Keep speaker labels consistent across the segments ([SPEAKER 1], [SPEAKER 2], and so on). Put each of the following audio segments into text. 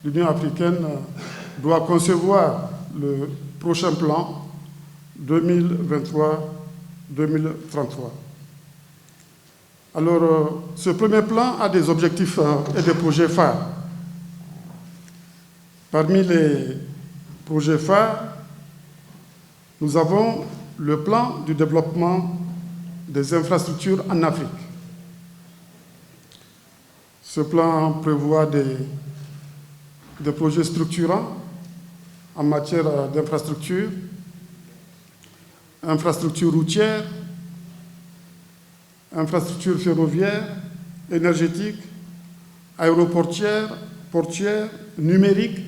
[SPEAKER 1] l'Union africaine doit concevoir le prochain plan 2023-2033. Alors, ce premier plan a des objectifs et des projets phares. Parmi les projets phares, nous avons le plan du développement des infrastructures en Afrique. Ce plan prévoit des projets structurants en matière d'infrastructures, infrastructures routières, infrastructures ferroviaires, énergétiques, aéroportières, portuaires, numériques,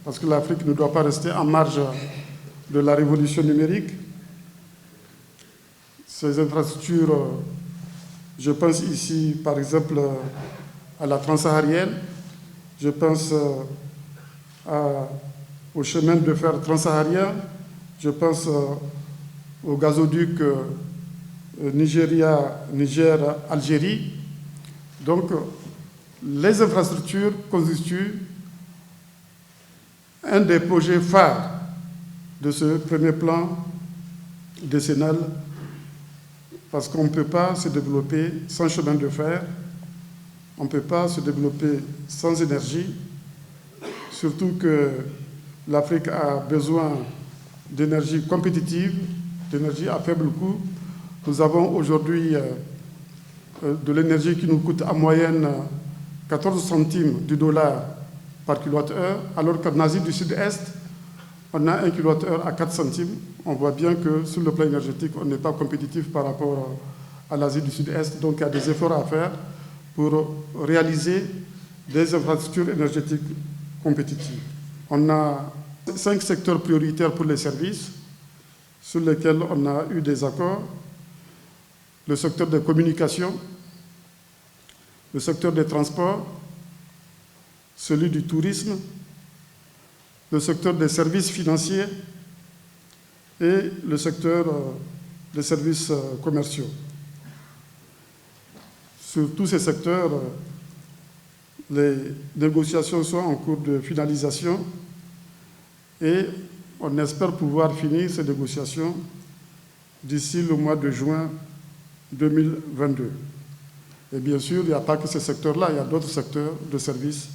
[SPEAKER 1] parce que l'Afrique ne doit pas rester en marge de la révolution numérique. Ces infrastructures, je pense ici par exemple à la transsaharienne, je pense au chemin de fer transsaharien, je pense au gazoduc Niger-Algérie. Donc, les infrastructures constituent un des projets phares de ce premier plan décennal, parce qu'on ne peut pas se développer sans chemin de fer, on ne peut pas se développer sans énergie, surtout que l'Afrique a besoin d'énergie compétitive, d'énergie à faible coût. Nous avons aujourd'hui de l'énergie qui nous coûte en moyenne 14 centimes du dollar par kilowattheure, alors qu'en Asie du Sud-Est, on a 1 kilowattheure à 4 centimes. On voit bien que sur le plan énergétique, on n'est pas compétitif par rapport à l'Asie du Sud-Est. Donc il y a des efforts à faire pour réaliser des infrastructures énergétiques compétitives. On a 5 secteurs prioritaires pour les services sur lesquels on a eu des accords. Le secteur des communications, le secteur des transports, celui du tourisme, le secteur des services financiers et le secteur des services commerciaux. Sur tous ces secteurs, les négociations sont en cours de finalisation et on espère pouvoir finir ces négociations d'ici le mois de juin 2022. Et bien sûr, il n'y a pas que ces secteurs-là, il y a d'autres secteurs de services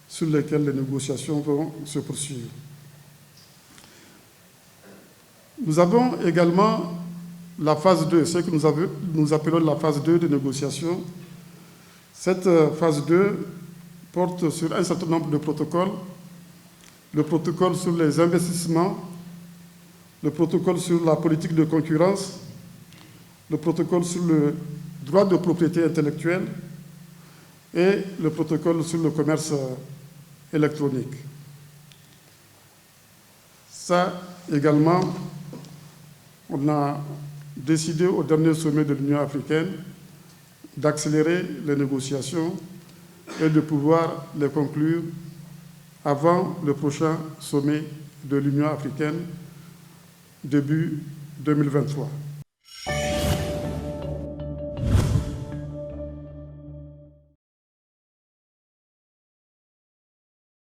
[SPEAKER 1] sur lesquels les négociations vont se poursuivre. Nous avons également la phase 2, ce que nous appelons la phase 2 de négociation. Cette phase 2 porte sur un certain nombre de protocoles. Le protocole sur les investissements, le protocole sur la politique de concurrence, le protocole sur le droit de propriété intellectuelle et le protocole sur le commerce électronique. Ça également, on a décidé au dernier sommet de l'Union africaine d'accélérer les négociations et de pouvoir les conclure avant le prochain sommet de l'Union africaine, début 2023.